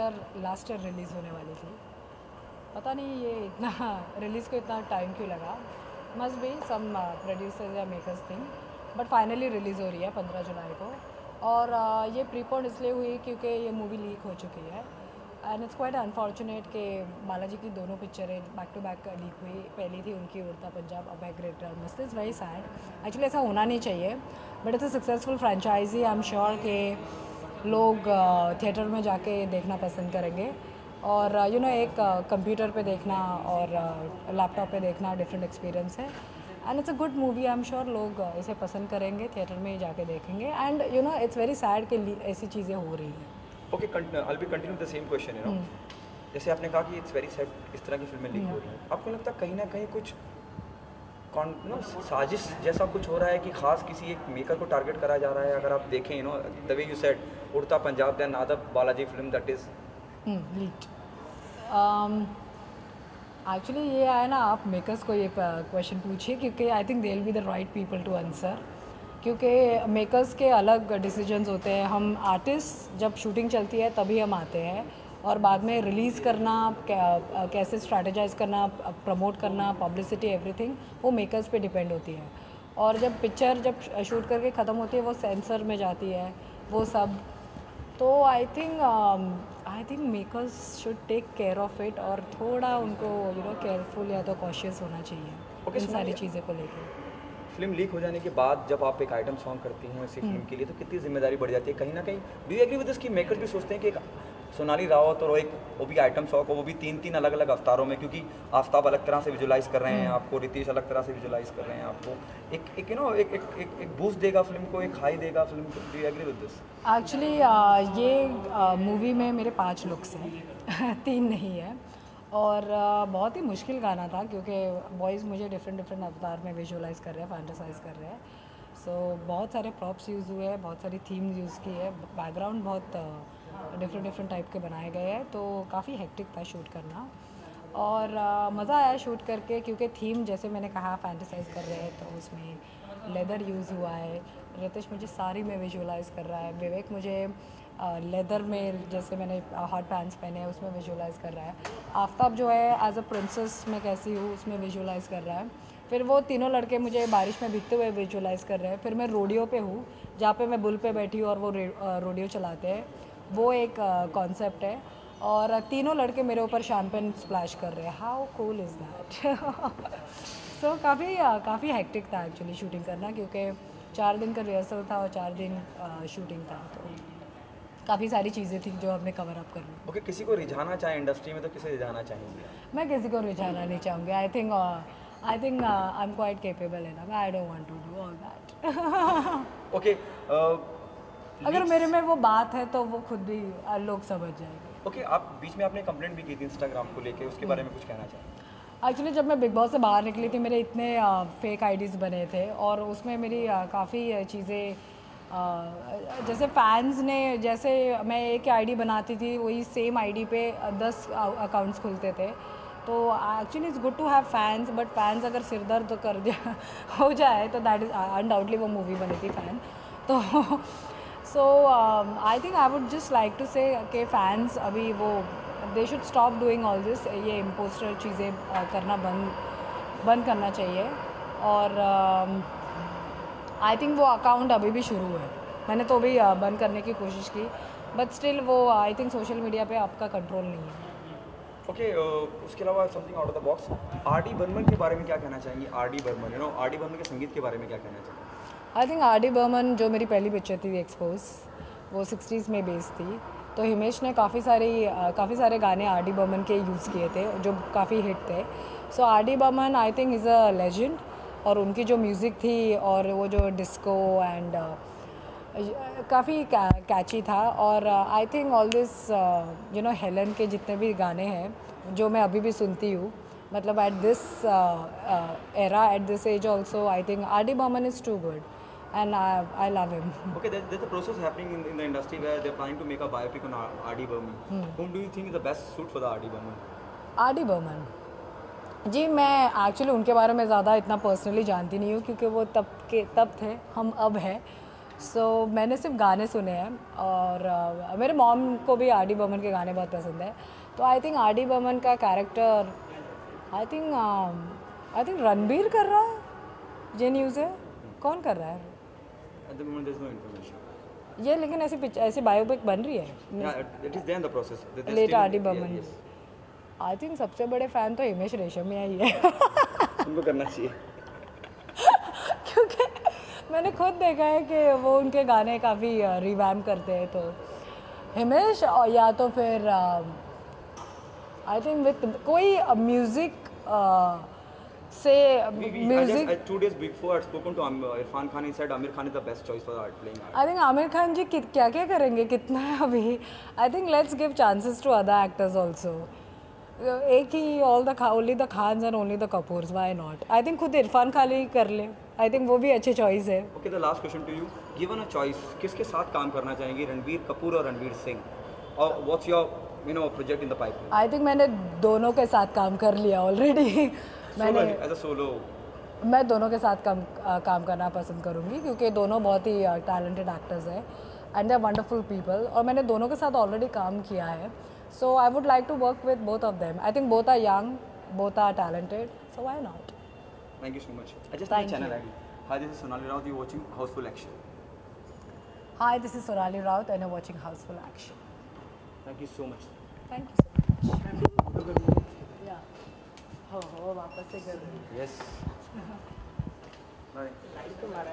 Picture last year release होने वाली थी। पता नहीं ये इतना रिलीज़ को इतना टाइम क्यों लगा। मस्ट बी सम प्रोड्यूसर्स या makers thing, but finally release हो रही है 15 जुलाई को। और ये प्रीपोन इसलिए हुई क्योंकि ये मूवी लीक हो चुकी है एंड इट्स क्वाइट अनफॉर्चुनेट कि बालाजी की दोनों पिक्चरें बैक टू बैक लीक हुई। पहली थी उनकी उड़ता पंजाब, अब है ग्रेट मस्त। इज़ वेरी सैड, एक्चुअली ऐसा होना नहीं चाहिए, but it's a successful franchise. I am sure कि लोग थिएटर में जाके देखना पसंद करेंगे। और यू नो एक कंप्यूटर पे देखना और लैपटॉप पे देखना डिफरेंट एक्सपीरियंस है and it's a good movie. I am sure लोग इसे पसंद करेंगे, थिएटर में ही जाके देखेंगे। And you know it's very sad कि ऐसी चीज़ें हो रही हैं। Okay, I B continue the same question, you know, जैसे आपने कहा कि इट्स वेरी सैड इस तरह की फिल्में लीक हो रही हैं, आपको लगता है कहीं ना कहीं कुछ साजिश जैसा कुछ हो रहा है कि खास किसी एक मेकर को टारगेट करा जा रहा है? अगर आप देखें, you know, the way you said Udta Punjab, then other Balaji film that is leaked. Actually ये है ना, आप मेकर्स को ये क्वेश्चन पूछिए क्योंकि I think they will be the right people to answer. क्योंकि मेकर्स के अलग डिसीजंस होते हैं। हम आर्टिस्ट जब शूटिंग चलती है तभी हम आते हैं, और बाद में रिलीज़ करना, कैसे स्ट्रैटेजाइज करना, प्रमोट करना, पब्लिसिटी, एवरीथिंग वो मेकर्स पे डिपेंड होती है। और जब पिक्चर जब शूट करके ख़त्म होती है वो सेंसर में जाती है वो सब। तो I think makers should take care of it और थोड़ा उनको यू नो केयरफुल या तो कॉशियस होना चाहिए इन सारी चीज़ों को लेकर। फिल्म लीक हो जाने के बाद जब आप एक आइटम सॉन्ग करती हैं उसी फिल्म के लिए, तो कितनी जिम्मेदारी बढ़ जाती है कहीं ना कहीं? Do you agree with this कि मेकर्स भी सोचते हैं कि एक सोनाली रावत और एक वो भी आइटम सॉन्ग को, वो भी तीन अलग अलग अवतारों में, क्योंकि आफ्ताब अलग तरह से विजुलाइज कर रहे हैं आपको, रितेश अलग तरह से विजुलाइज कर रहे हैं आपको, एक यू नो एक बूस्ट देगा फिल्म को, एक हाई देगा फिल्म को। Do you agree with this? Actually ये मूवी में मेरे 5 लुक्स हैं 3 नहीं है। और बहुत ही मुश्किल गाना था क्योंकि बॉयज़ मुझे डिफरेंट अवतार में विजुअलाइज कर रहे हैं, फैंटासाइज कर रहे हैं। सो बहुत सारे प्रॉप्स यूज़ हुए हैं, बहुत सारी थीम्स यूज़ की है, बैकग्राउंड बहुत डिफरेंट टाइप के बनाए गए हैं। तो काफ़ी हेक्टिक था शूट करना और मज़ा आया शूट करके क्योंकि थीम जैसे मैंने कहा फैंटासाइज कर रहे हैं, तो उसमें लेदर यूज़ हुआ है। रितेश मुझे साड़ी में विजुअलाइज कर रहा है, विवेक मुझे लेदर में जैसे मैंने हॉट पैंट्स पहने हैं उसमें विजुअलाइज कर रहा है। आफ्ताब जो है एज अ प्रिंसेस मैं कैसी हूँ उसमें विजुअलाइज कर रहा है। फिर वो तीनों लड़के मुझे बारिश में भीगते हुए विजुअलाइज कर रहे हैं। फिर मैं रोडियो पे हूँ जहाँ पे मैं बुल पे बैठी हूँ और वो रोडियो चलाते हैं, वो एक कॉन्सेप्ट है। और तीनों लड़के मेरे ऊपर शैम्पेन स्प्लैश कर रहे हैं। How cool is that? So काफ़ी हेक्टिक था एक्चुअली शूटिंग करना क्योंकि 4 दिन का रिहर्सल था और 4 दिन शूटिंग था। तो काफ़ी सारी चीज़ें थी जो हमने कवर अप करनी। ओके, किसी को रिझाना चाहे इंडस्ट्री में तो किसे रिझाना चाहेंगे? मैं किसी को रिझाना नहीं चाहूँगी। I think I am quite capable enough. I don't want to do all that. Okay, अगर मेरे में वो बात है तो वो खुद भी लोग समझ जाएंगे। ओके, आप बीच में आपने कंप्लेंट भी की थी इंस्टाग्राम को लेके, उसके बारे में कुछ कहना चाहें? एक्चुअली जब मैं बिग बॉस से बाहर निकली थी मेरे इतने फेक आईडीज़ बने थे और उसमें मेरी काफ़ी चीज़ें जैसे फैंस ने, जैसे मैं एक आईडी बनाती थी वही सेम आईडी पे 10 अकाउंट्स खुलते थे। तो actually it's good to have fans, but fans अगर सिर दर्द कर हो जाए तो दैट इज़ अनडाउटली वो मूवी बनी थी फैन। तो so I think I would just like to say कि फैंस अभी वो they should stop doing all this. ये इम्पोस्टर चीज़ें करना बंद करना चाहिए। और आई थिंक वो अकाउंट अभी भी शुरू है, मैंने तो भी बंद करने की कोशिश की, बट स्टिल वो आई थिंक सोशल मीडिया पे आपका कंट्रोल नहीं है। ओके, उसके अलावा something out of the box, R D Burman के बारे में क्या कहना चाहेंगे? R D Burman, you know, R D Burman के संगीत के बारे में क्या कहना चाहेंगे? I think R D Burman जो मेरी पहली पिक्चर थी एक्सपोज, वो 60s में बेस्ड थी। तो हिमेश ने काफ़ी सारे गाने आर डी बर्मन के यूज़ किए थे जो काफ़ी हिट थे। So R D Burman I think is a legend. और उनकी जो म्यूज़िक थी और वो जो डिस्को एंड काफ़ी कैची था। और I think all this you know Helen के जितने भी गाने हैं जो मैं अभी भी सुनती हूँ, मतलब at this era, at this age also, I think R D Burman is too good and I love him. Okay, there's a process happening in the industry where they're planning to make a biopic on R.D. Burman. Whom do you think is the best suit for the R.D. Burman? R.D. Burman जी, मैं actually उनके बारे में ज़्यादा इतना personally जानती नहीं हूँ क्योंकि वो तब थे, हम अब हैं। सो मैंने सिर्फ गाने सुने हैं और मेरे मॉम को भी आर डी बर्मन के गाने बहुत पसंद है, तो I think R D Burman का कैरेक्टर आई थिंक रणबीर कर रहा है, ये न्यूज़ है, कौन कर रहा है At the moment, there's no information. ये, लेकिन ऐसी बायोपिक बन रही है Yeah, it is there in the process. Late R D Burman. Yes. I think सबसे बड़े फ़ैन तो हिमेश रेशमिया ही है उनको करना चाहिए। क्योंकि मैंने खुद देखा है कि वो उनके गाने काफ़ी रिवैम करते हैं, तो हिमेश या तो फिर आई थिंक विद कोई म्यूज़िक से music. 2 days before, I had spoken to Irfan Khan. He said Amir Khan is the best choice for art playing art. I think Aamir Khan ji क्या क्या करेंगे, कितना है अभी। I think let's give chances to other actors also. एक ही only the Khans and only the Kapoors, why not. I think खुद इरफान खान ही कर ले, आई थिंक वो भी अच्छी चॉइस है। Okay, the last question to you. Given a choice, किसके साथ काम करना चाहेंगी, रणबीर कपूर और रणवीर सिंह? और what's your project in the pipeline? I think मैंने दोनों के साथ काम कर लिया ऑलरेडी। मैंने as a solo. मैं दोनों के साथ काम करना पसंद करूँगी, क्योंकि दोनों बहुत ही टैलेंटेड एक्टर्स हैं and they are wonderful people, और मैंने दोनों के साथ ऑलरेडी काम किया है। So I would like to work with both of them. I think both are young, both are talented, so why not. Thank you so much. I just Thank my channel you. ID. Hi, this is Sonali Raut. You're watching Houseful Action. Hi, this is Sonali Raut and you're watching Houseful Action. Thank you so much. Thank you so much. Yeah. हो वापस से कर रही Yes. Bye.